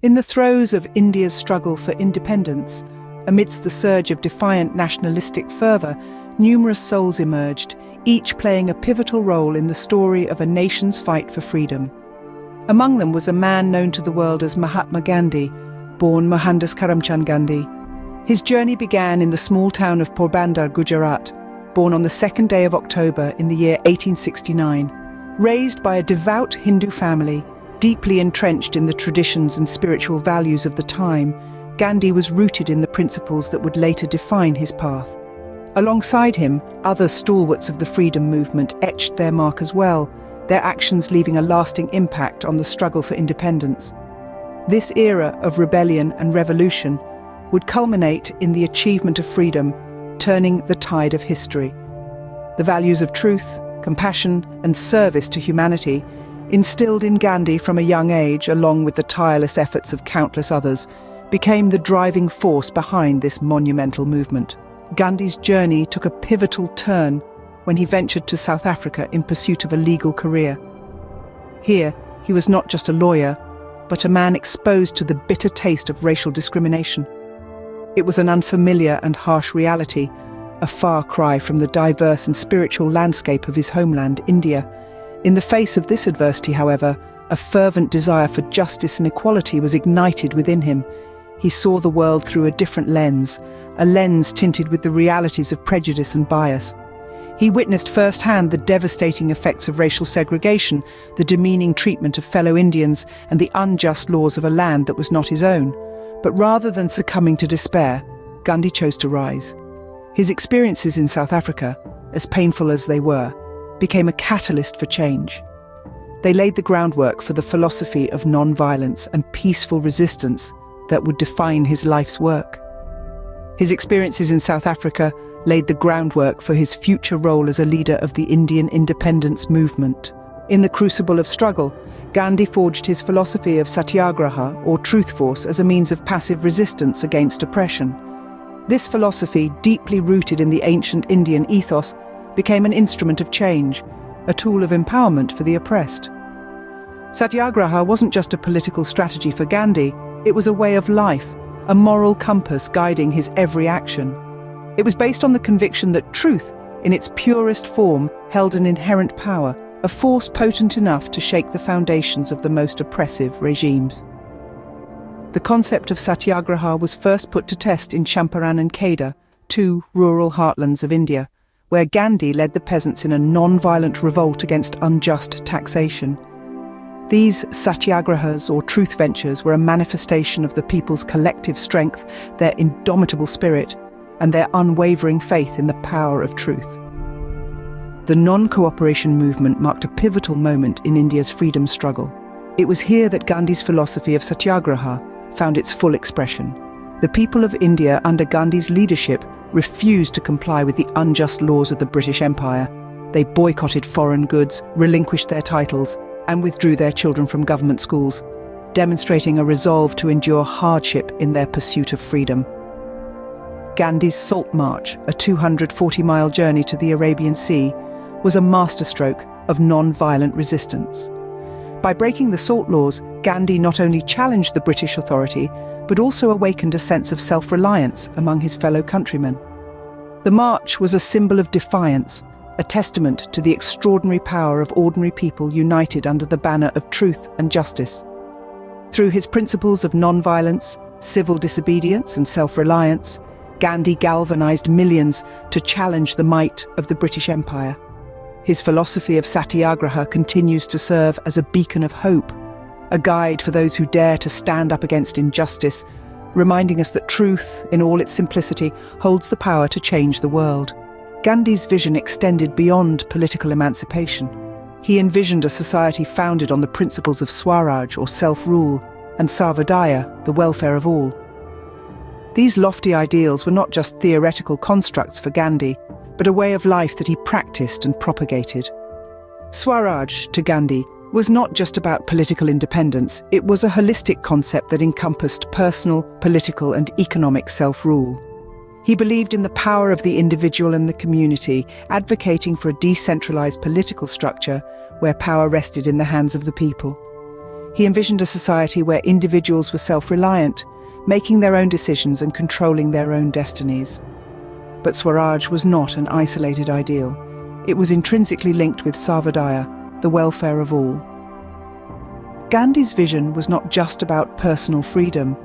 In the throes of India's struggle for independence, amidst the surge of defiant nationalistic fervour, numerous souls emerged, each playing a pivotal role in the story of a nation's fight for freedom. Among them was a man known to the world as Mahatma Gandhi, born Mohandas Karamchand Gandhi. His journey began in the small town of Porbandar, Gujarat, born on the 2nd day of October in the year 1869. Raised by a devout Hindu family, deeply entrenched in the traditions and spiritual values of the time, Gandhi was rooted in the principles that would later define his path. Alongside him, other stalwarts of the freedom movement etched their mark as well, their actions leaving a lasting impact on the struggle for independence. This era of rebellion and revolution would culminate in the achievement of freedom, turning the tide of history. The values of truth, compassion, and service to humanity, instilled in Gandhi from a young age, along with the tireless efforts of countless others, became the driving force behind this monumental movement. Gandhi's journey took a pivotal turn when he ventured to South Africa in pursuit of a legal career. Here, he was not just a lawyer, but a man exposed to the bitter taste of racial discrimination. It was an unfamiliar and harsh reality, a far cry from the diverse and spiritual landscape of his homeland, India. In the face of this adversity, however, a fervent desire for justice and equality was ignited within him. He saw the world through a different lens, a lens tinted with the realities of prejudice and bias. He witnessed firsthand the devastating effects of racial segregation, the demeaning treatment of fellow Indians, and the unjust laws of a land that was not his own. But rather than succumbing to despair, Gandhi chose to rise. His experiences in South Africa, as painful as they were, became a catalyst for change. They laid the groundwork for the philosophy of non-violence and peaceful resistance that would define his life's work. His experiences in South Africa laid the groundwork for his future role as a leader of the Indian independence movement. In the crucible of struggle, Gandhi forged his philosophy of satyagraha, or truth force, as a means of passive resistance against oppression. This philosophy, deeply rooted in the ancient Indian ethos, became an instrument of change, a tool of empowerment for the oppressed. Satyagraha wasn't just a political strategy for Gandhi, it was a way of life, a moral compass guiding his every action. It was based on the conviction that truth, in its purest form, held an inherent power, a force potent enough to shake the foundations of the most oppressive regimes. The concept of satyagraha was first put to test in Champaran and Kheda, two rural heartlands of India, where Gandhi led the peasants in a non-violent revolt against unjust taxation. These satyagrahas, or truth ventures, were a manifestation of the people's collective strength, their indomitable spirit, and their unwavering faith in the power of truth. The non-cooperation movement marked a pivotal moment in India's freedom struggle. It was here that Gandhi's philosophy of satyagraha found its full expression. The people of India, under Gandhi's leadership, refused to comply with the unjust laws of the British Empire. They boycotted foreign goods, relinquished their titles, and withdrew their children from government schools, demonstrating a resolve to endure hardship in their pursuit of freedom. Gandhi's Salt March, a 240-mile journey to the Arabian Sea, was a masterstroke of non-violent resistance. By breaking the salt laws, Gandhi not only challenged the British authority, but also awakened a sense of self-reliance among his fellow countrymen. The march was a symbol of defiance, a testament to the extraordinary power of ordinary people united under the banner of truth and justice. Through his principles of non-violence, civil disobedience, and self-reliance, Gandhi galvanized millions to challenge the might of the British Empire. His philosophy of satyagraha continues to serve as a beacon of hope, a guide for those who dare to stand up against injustice, reminding us that truth, in all its simplicity, holds the power to change the world. Gandhi's vision extended beyond political emancipation. He envisioned a society founded on the principles of Swaraj, or self-rule, and Sarvodaya, the welfare of all. These lofty ideals were not just theoretical constructs for Gandhi, but a way of life that he practiced and propagated. Swaraj, to Gandhi, was not just about political independence, it was a holistic concept that encompassed personal, political, and economic self-rule. He believed in the power of the individual and the community, advocating for a decentralized political structure where power rested in the hands of the people. He envisioned a society where individuals were self-reliant, making their own decisions and controlling their own destinies. But Swaraj was not an isolated ideal. It was intrinsically linked with Sarvodaya, the welfare of all. Gandhi's vision was not just about personal freedom,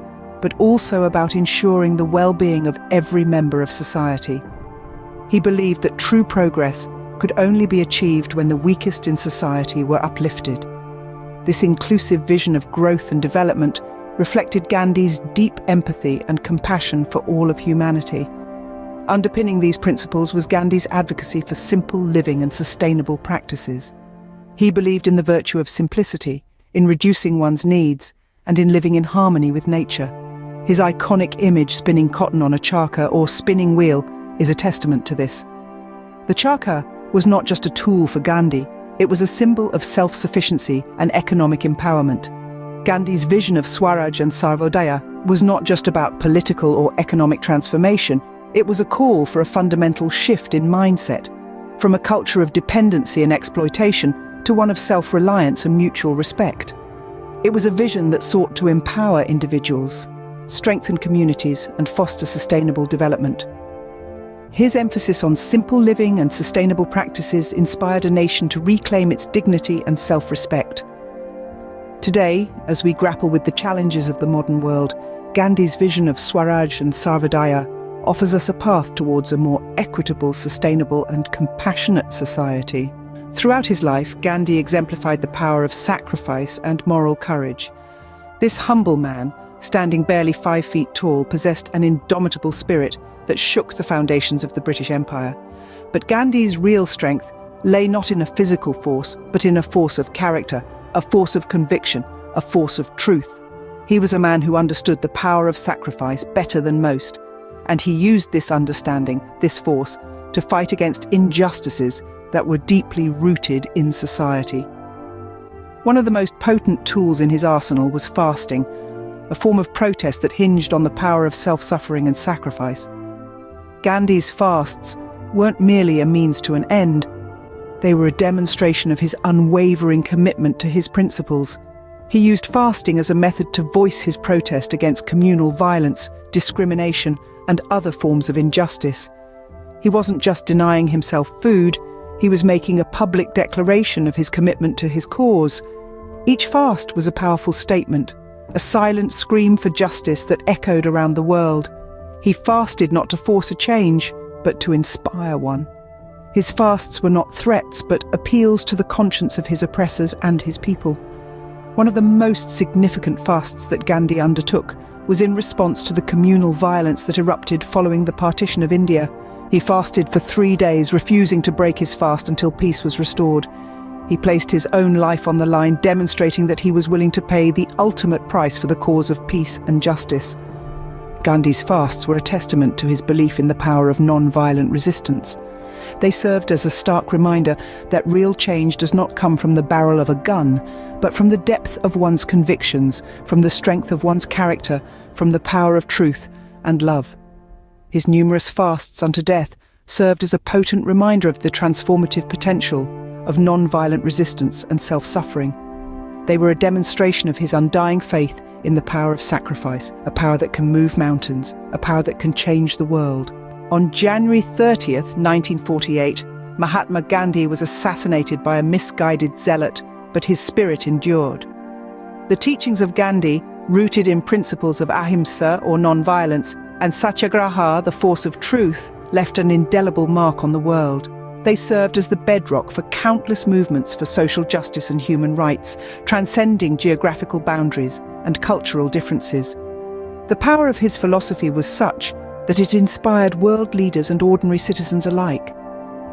but also about ensuring the well-being of every member of society. He believed that true progress could only be achieved when the weakest in society were uplifted. This inclusive vision of growth and development reflected Gandhi's deep empathy and compassion for all of humanity. Underpinning these principles was Gandhi's advocacy for simple living and sustainable practices. He believed in the virtue of simplicity, in reducing one's needs, and in living in harmony with nature. His iconic image spinning cotton on a charkha or spinning wheel is a testament to this. The charkha was not just a tool for Gandhi, it was a symbol of self-sufficiency and economic empowerment. Gandhi's vision of Swaraj and Sarvodaya was not just about political or economic transformation, it was a call for a fundamental shift in mindset, from a culture of dependency and exploitation to one of self-reliance and mutual respect. It was a vision that sought to empower individuals, strengthen communities, and foster sustainable development. His emphasis on simple living and sustainable practices inspired a nation to reclaim its dignity and self-respect. Today, as we grapple with the challenges of the modern world, Gandhi's vision of Swaraj and Sarvodaya offers us a path towards a more equitable, sustainable, and compassionate society. Throughout his life, Gandhi exemplified the power of sacrifice and moral courage. This humble man, standing barely 5 feet tall, possessed an indomitable spirit that shook the foundations of the British Empire. But Gandhi's real strength lay not in a physical force, but in a force of character, a force of conviction, a force of truth. He was a man who understood the power of sacrifice better than most, and he used this understanding, this force, to fight against injustices that were deeply rooted in society. One of the most potent tools in his arsenal was fasting, a form of protest that hinged on the power of self-suffering and sacrifice. Gandhi's fasts weren't merely a means to an end, they were a demonstration of his unwavering commitment to his principles. He used fasting as a method to voice his protest against communal violence, discrimination, and other forms of injustice. He wasn't just denying himself food, he was making a public declaration of his commitment to his cause. Each fast was a powerful statement, a silent scream for justice that echoed around the world. He fasted not to force a change, but to inspire one. His fasts were not threats, but appeals to the conscience of his oppressors and his people. One of the most significant fasts that Gandhi undertook was in response to the communal violence that erupted following the partition of India. He fasted for 3 days, refusing to break his fast until peace was restored. He placed his own life on the line, demonstrating that he was willing to pay the ultimate price for the cause of peace and justice. Gandhi's fasts were a testament to his belief in the power of non-violent resistance. They served as a stark reminder that real change does not come from the barrel of a gun, but from the depth of one's convictions, from the strength of one's character, from the power of truth and love. His numerous fasts unto death served as a potent reminder of the transformative potential of non-violent resistance and self-suffering. They were a demonstration of his undying faith in the power of sacrifice, a power that can move mountains, a power that can change the world. On January 30th, 1948, Mahatma Gandhi was assassinated by a misguided zealot, but his spirit endured. The teachings of Gandhi, rooted in principles of ahimsa or non-violence, and satyagraha, the force of truth, left an indelible mark on the world. They served as the bedrock for countless movements for social justice and human rights, transcending geographical boundaries and cultural differences. The power of his philosophy was such that it inspired world leaders and ordinary citizens alike.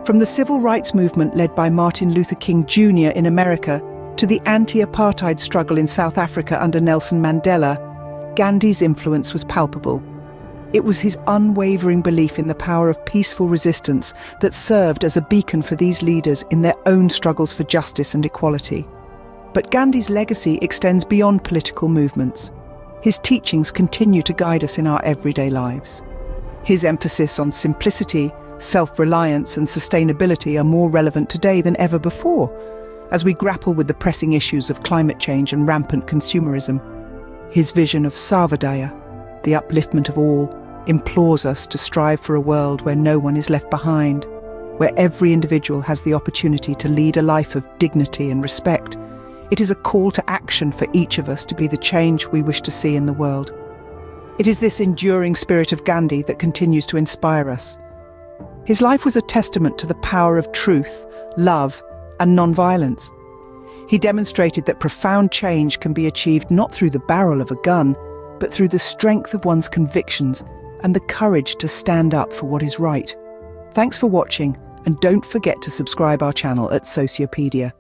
From the civil rights movement led by Martin Luther King Jr. in America to the anti-apartheid struggle in South Africa under Nelson Mandela, Gandhi's influence was palpable. It was his unwavering belief in the power of peaceful resistance that served as a beacon for these leaders in their own struggles for justice and equality. But Gandhi's legacy extends beyond political movements. His teachings continue to guide us in our everyday lives. His emphasis on simplicity, self-reliance, and sustainability are more relevant today than ever before. as we grapple with the pressing issues of climate change and rampant consumerism. His vision of Sarvodaya, the upliftment of all, implores us to strive for a world where no one is left behind, where every individual has the opportunity to lead a life of dignity and respect. It is a call to action for each of us to be the change we wish to see in the world. It is this enduring spirit of Gandhi that continues to inspire us. His life was a testament to the power of truth, love, and non-violence. He demonstrated that profound change can be achieved not through the barrel of a gun, but through the strength of one's convictions and the courage to stand up for what is right. Thanks for watching, and don't forget to subscribe our channel at Sociopedia.